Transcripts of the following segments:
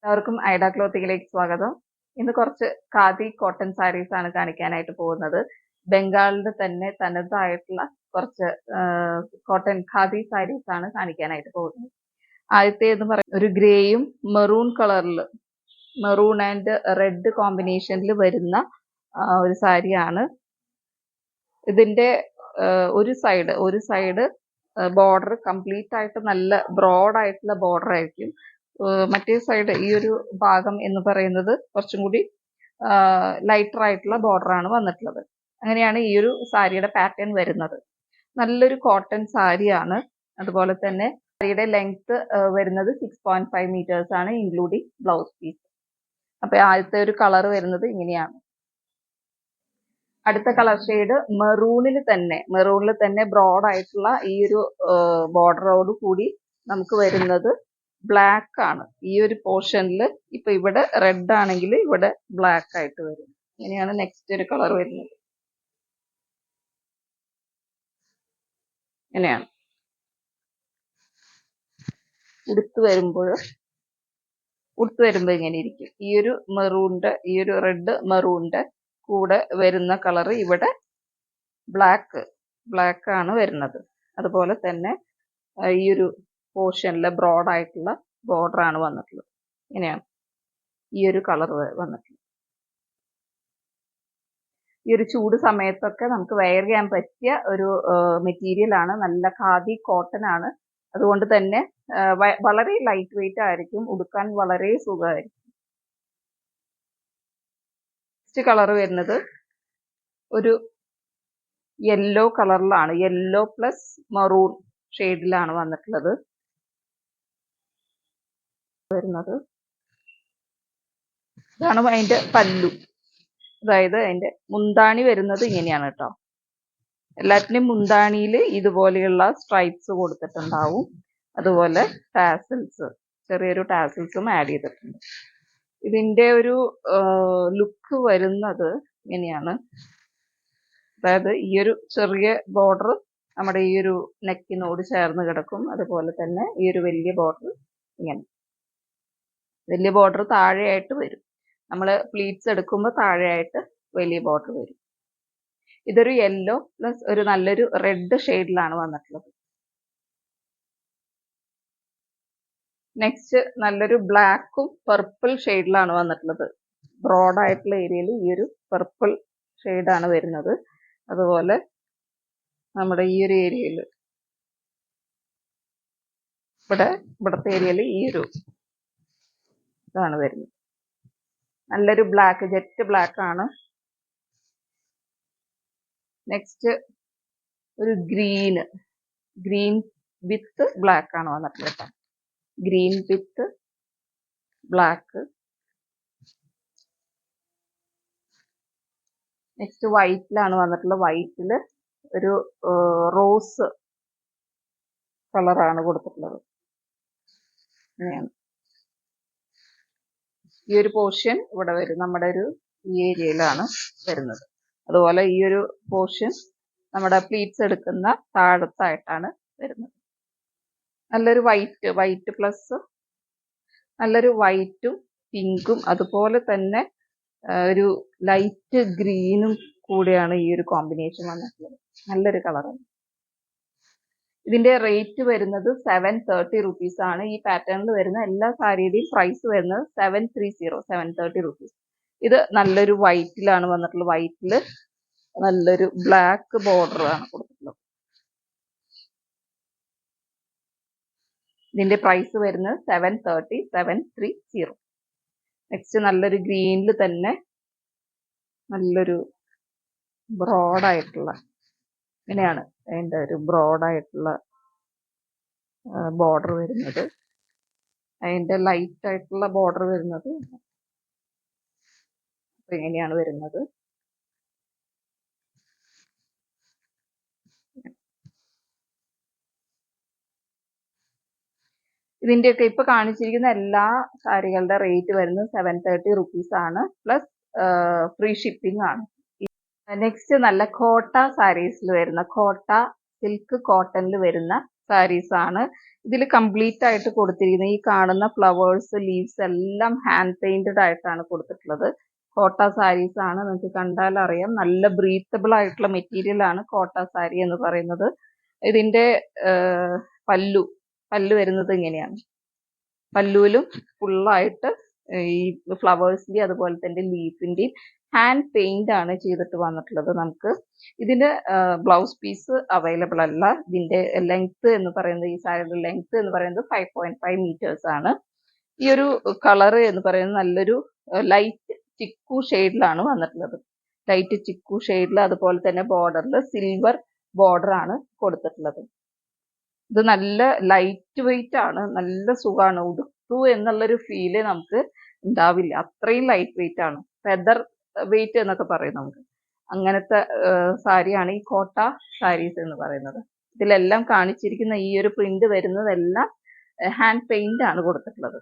എല്ലാവർക്കും ഐഡ ക്ലോത്തിങ്ങിലേക്ക് സ്വാഗതം. ഇന്ന് കുറച്ച് ഖാദി കോട്ടൺ സാരീസ് ആണ് കാണിക്കാനായിട്ട് പോകുന്നത്. ബംഗാളിന്റെ തന്നെ തനതായിട്ടുള്ള കുറച്ച് കോട്ടൺ ഖാദി സാരീസ് ആണ് കാണിക്കാനായിട്ട് പോകുന്നത്. ആദ്യത്തേന്ന് പറയുന്നത് ഒരു ഗ്രേയും മെറൂൺ കളറിൽ, മെറൂൺ ആൻഡ് റെഡ് കോമ്പിനേഷനിൽ വരുന്ന ഒരു സാരിയാണ്. ഇതിന്റെ ഒരു സൈഡ് ബോർഡർ കംപ്ലീറ്റ് ആയിട്ട് നല്ല ബ്രോഡ് ആയിട്ടുള്ള ബോർഡർ ആയിരിക്കും. മറ്റേ സൈഡ് ഈ ഒരു ഭാഗം എന്ന് പറയുന്നത് കുറച്ചും കൂടി ലൈറ്റർ ആയിട്ടുള്ള ബോർഡർ ആണ് വന്നിട്ടുള്ളത്. അങ്ങനെയാണ് ഈ ഒരു സാരിയുടെ പാറ്റേൺ വരുന്നത്. നല്ലൊരു കോട്ടൺ സാരിയാണ്. അതുപോലെ തന്നെ സാരിയുടെ ലെങ്ത് വരുന്നത് 6.5 മീറ്റേഴ്സ് ആണ്, ഇൻക്ലൂഡിങ് ബ്ലൗസ് പീസ്. അപ്പൊ ആദ്യത്തെ ഒരു കളർ വരുന്നത് ഇങ്ങനെയാണ്. അടുത്ത കളർ ഷെയ്ഡ് മെറൂണിൽ തന്നെ ബ്രോഡ് ആയിട്ടുള്ള ഈ ഒരു ബോർഡറോട് കൂടി നമുക്ക് വരുന്നത് ബ്ലാക്ക് ആണ്. ഈ ഒരു പോർഷനിൽ ഇപ്പൊ ഇവിടെ റെഡ് ആണെങ്കിൽ ഇവിടെ ബ്ലാക്ക് ആയിട്ട് വരും. ഇങ്ങനെയാണ് നെക്സ്റ്റ് ഒരു കളർ വരുന്നത്. ഇങ്ങനെയാണ് ഉടുത്ത് വരുമ്പോൾ ഇങ്ങനെ ഇരിക്കും. ഈ ഒരു റെഡ് മെറൂണിന്റെ കൂടെ വരുന്ന കളർ ഇവിടെ ബ്ലാക്ക് ആണ് വരുന്നത്. അതുപോലെ തന്നെ ഈ ഒരു പോർഷനിലെ ബ്രോഡ് ആയിട്ടുള്ള ബോർഡർ ആണ് വന്നിട്ടുള്ളത്. ഇങ്ങനെയാണ് ഈ ഒരു കളർ വന്നിട്ടുള്ളത്. ഈ ഒരു ചൂട് സമയത്തൊക്കെ നമുക്ക് വെയർ ചെയ്യാൻ പറ്റിയ ഒരു മെറ്റീരിയൽ ആണ്. നല്ല ഖാദി കോട്ടൺ ആണ്. അതുകൊണ്ട് തന്നെ വളരെ ലൈറ്റ് വെയിറ്റ് ആയിരിക്കും, ഉടുക്കാൻ വളരെ സുഖമായിരിക്കും. നെക്സ്റ്റ് കളർ വരുന്നത് ഒരു യെല്ലോ കളറിലാണ്. യെല്ലോ പ്ലസ് മറൂൺ ഷെയ്ഡിലാണ് വന്നിട്ടുള്ളത്. ഇതാണ് അതിന്റെ പല്ലു. അതായത് അതിന്റെ മുന്താണി വരുന്നത് ഇങ്ങനെയാണ് കേട്ടോ. എല്ലാറ്റിനും മുന്താണിയിൽ ഇതുപോലെയുള്ള സ്ട്രൈപ്സ് കൊടുത്തിട്ടുണ്ടാവും. അതുപോലെ ടാസിൽസ്, ചെറിയൊരു ടാസിൽസും ആഡ് ചെയ്തിട്ടുണ്ട്. ഇതിന്റെ ഒരു ലുക്ക് വരുന്നത് ഇങ്ങനെയാണ്. അതായത് ഈ ഒരു ചെറിയ ബോർഡർ നമ്മുടെ ഈ ഒരു നെക്കിനോട് ചേർന്ന് കിടക്കും. അതുപോലെ തന്നെ ഈ ഒരു വലിയ ബോർഡർ ഇങ്ങനെ, വലിയ ബോർഡർ താഴെയായിട്ട് വരും. നമ്മൾ പ്ലീറ്റ്സ് എടുക്കുമ്പോൾ താഴെയായിട്ട് വലിയ ബോർഡർ വരും. ഇതൊരു യെല്ലോ പ്ലസ് ഒരു നല്ലൊരു റെഡ് ഷെയ്ഡിലാണ് വന്നിട്ടുള്ളത്. നെക്സ്റ്റ് നല്ലൊരു ബ്ലാക്കും പർപ്പിൾ ഷെയ്ഡിലാണ് വന്നിട്ടുള്ളത്. ബ്രോഡ് ആയിട്ടുള്ള ഏരിയയിൽ ഈ ഒരു പർപ്പിൾ ഷെയ്ഡാണ് വരുന്നത്. അതുപോലെ നമ്മുടെ ഈ ഒരു ഏരിയയിൽ ഇവിടത്തെ ഏരിയയിൽ ഈ ഒരു ഇതാണ് വരുന്നത്. നല്ലൊരു ബ്ലാക്ക്, ജെറ്റ് ബ്ലാക്ക് ആണ്. നെക്സ്റ്റ് ഒരു ഗ്രീൻ വിത്ത് ബ്ലാക്ക് ആണ് വന്നിട്ടുള്ളത്. ഗ്രീൻ വിത്ത് ബ്ലാക്ക്. നെക്സ്റ്റ് വൈറ്റിലാണ് വന്നിട്ടുള്ളത്. വൈറ്റിൽ ഒരു റോസ് കളറാണ് കൊടുത്തിട്ടുള്ളത്. അങ്ങനെയാണ് ഈ ഒരു പോർഷൻ ഇവിടെ വരും. നമ്മുടെ ഒരു ഈ ഏരിയയിലാണ് വരുന്നത്. അതുപോലെ ഈ ഒരു പോർഷൻ നമ്മുടെ പ്ലീറ്റ്സ് എടുക്കുന്ന താഴത്തായിട്ടാണ് വരുന്നത്. നല്ലൊരു വൈറ്റ് പ്ലസ് നല്ലൊരു വൈറ്റും പിങ്കും അതുപോലെ തന്നെ ഒരു ലൈറ്റ് ഗ്രീനും കൂടെയാണ് ഈ ഒരു കോമ്പിനേഷൻ വന്നിട്ടുള്ളത്. നല്ലൊരു കളറാണ്. ഇതിന്റെ റേറ്റ് വരുന്നത് 730 റുപ്പീസ് ആണ്. ഈ പാറ്റേണിൽ വരുന്ന എല്ലാ സാരിയുടെയും പ്രൈസ് വരുന്നത് 730 റുപ്പീസ്. ഇത് നല്ലൊരു വൈറ്റിലാണ് വന്നിട്ടുള്ളത്. വൈറ്റിൽ നല്ലൊരു ബ്ലാക്ക് ബോർഡർ ആണ് കൊടുത്തിട്ടുള്ളത്. ഇതിന്റെ പ്രൈസ് വരുന്നത് 730. നെക്സ്റ്റ് നല്ലൊരു ഗ്രീനിൽ തന്നെ നല്ലൊരു ബ്രോഡായിട്ടുള്ള, ഇങ്ങനെയാണ് അതിൻ്റെ ഒരു ബ്രോഡായിട്ടുള്ള ബോർഡർ വരുന്നത്. അതിൻ്റെ ലൈറ്റ് ആയിട്ടുള്ള ബോർഡർ വരുന്നത് അപ്പൊ ഇങ്ങനെയാണ് വരുന്നത്. ഇതിന്റെയൊക്കെ ഇപ്പൊ കാണിച്ചിരിക്കുന്ന എല്ലാ സാരികളുടെ റേറ്റ് വരുന്നത് 730 റുപ്പീസ് ആണ്. പ്ലസ് ഫ്രീ ഷിപ്പിംഗ് ആണ്. നെക്സ്റ്റ് നല്ല കോട്ട സാരീസിൽ വരുന്ന, കോട്ട സിൽക്ക് കോട്ടണിൽ വരുന്ന സാരീസ് ആണ്. ഇതിൽ കംപ്ലീറ്റ് ആയിട്ട് കൊടുത്തിരിക്കുന്നത് ഈ കാണുന്ന ഫ്ലവേഴ്സ്, ലീവ്സ് എല്ലാം ഹാൻഡ് പെയിന്റഡ് ആയിട്ടാണ് കൊടുത്തിട്ടുള്ളത്. കോട്ട സാരീസ് ആണ്. നിങ്ങൾക്ക് കണ്ടാൽ അറിയാം, നല്ല ബ്രീത്തബിൾ ആയിട്ടുള്ള മെറ്റീരിയൽ ആണ് കോട്ട സാരി എന്ന് പറയുന്നത്. ഇതിന്റെ പല്ലു വരുന്നത് ഇങ്ങനെയാണ്. പല്ലുവിലും ഫുള്ളായിട്ട് ഈ ഫ്ലവേഴ്സിന്റെ അതുപോലെ തന്നെ ലീഫിന്റെയും ഹാൻഡ് പെയിന്റ് ആണ് ചെയ്തിട്ട് വന്നിട്ടുള്ളത്. നമുക്ക് ഇതിന്റെ ബ്ലൗസ് പീസ് അവൈലബിൾ അല്ല. ഇതിന്റെ ലെങ്ത് എന്ന് പറയുന്നത്, ഈ സാരിയുടെ ലെങ്ത് എന്ന് പറയുന്നത് 5.5 മീറ്റേഴ്സ് ആണ്. ഈ ഒരു കളർ എന്ന് പറയുന്നത് നല്ലൊരു ലൈറ്റ് ചിക്കു ഷെയ്ഡിലാണ് വന്നിട്ടുള്ളത്. ലൈറ്റ് ചിക്കു ഷെയ്ഡിൽ, അതുപോലെ തന്നെ ബോർഡറിൽ സിൽവർ ബോർഡർ ആണ് കൊടുത്തിട്ടുള്ളത്. ഇത് നല്ല ലൈറ്റ് വെയിറ്റ് ആണ്, നല്ല സുഖമാണ്. ഉടുത്തു എന്നുള്ളൊരു ഫീല് നമുക്ക് ഉണ്ടാവില്ല, അത്രയും ലൈറ്റ് വെയിറ്റ് ആണ്. ഫെദർ വെയിറ്റ് എന്നൊക്കെ പറയും നമുക്ക്. അങ്ങനത്തെ സാരിയാണ് ഈ കോട്ട സാരീസ് എന്ന് പറയുന്നത്. ഇതിലെല്ലാം കാണിച്ചിരിക്കുന്ന ഈ ഒരു പ്രിന്റ് വരുന്നതെല്ലാം ഹാൻഡ് പെയിന്റ് ആണ് കൊടുത്തിട്ടുള്ളത്.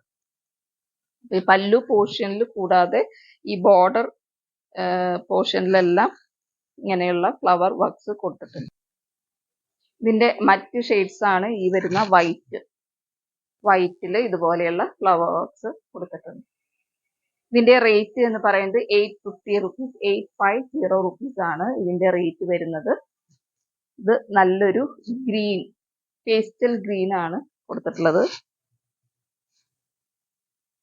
ഈ പല്ലു പോർഷനിൽ കൂടാതെ ഈ ബോർഡർ പോർഷനിലെല്ലാം ഇങ്ങനെയുള്ള ഫ്ലവർ വർക്ക്സ് കൊടുത്തിട്ടുണ്ട്. ഇതിന്റെ മറ്റ് ഷെയ്ഡ്സ് ആണ് ഈ വരുന്ന വൈറ്റിൽ ഇതുപോലെയുള്ള ഫ്ലവർ വർക്ക്സ് കൊടുത്തിട്ടുണ്ട്. ഇതിന്റെ റേറ്റ് എന്ന് പറയുന്നത് 850 റുപ്പീസ്, 850 റുപ്പീസ് ആണ് ഇതിന്റെ റേറ്റ് വരുന്നത്. ഇത് നല്ലൊരു ഗ്രീൻ, പേസ്റ്റൽ ഗ്രീൻ ആണ് കൊടുത്തിട്ടുള്ളത്.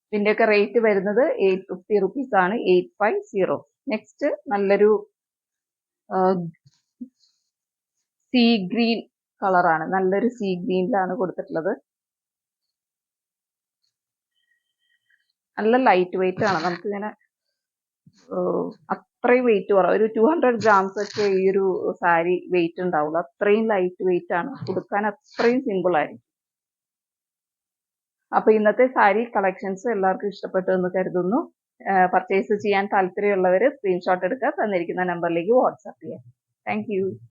ഇതിന്റെയൊക്കെ റേറ്റ് വരുന്നത് 850 റുപ്പീസ് ആണ്, 850. നെക്സ്റ്റ് നല്ലൊരു സീ ഗ്രീൻ കളറാണ്, നല്ലൊരു സീ ഗ്രീനിലാണ് കൊടുത്തിട്ടുള്ളത്. നല്ല ലൈറ്റ് വെയിറ്റ് ആണ്. നമുക്കിങ്ങനെ അത്രയും വെയിറ്റ് കുറവ്, ഒരു 200 ഗ്രാംസ് ഒക്കെ ഈ ഒരു സാരി വെയിറ്റ് ഉണ്ടാവുള്ളൂ. അത്രയും ലൈറ്റ് വെയിറ്റ് ആണ്, കൊടുക്കാൻ അത്രയും സിമ്പിൾ ആയിരിക്കും. അപ്പൊ ഇന്നത്തെ സാരി കളക്ഷൻസ് എല്ലാവർക്കും ഇഷ്ടപ്പെട്ടു എന്ന് കരുതുന്നു. പർച്ചേസ് ചെയ്യാൻ താല്പര്യമുള്ളവർ സ്ക്രീൻഷോട്ട് എടുക്കുക, തന്നിരിക്കുന്ന നമ്പറിലേക്ക് വാട്സാപ്പ് ചെയ്യാം. Thank you.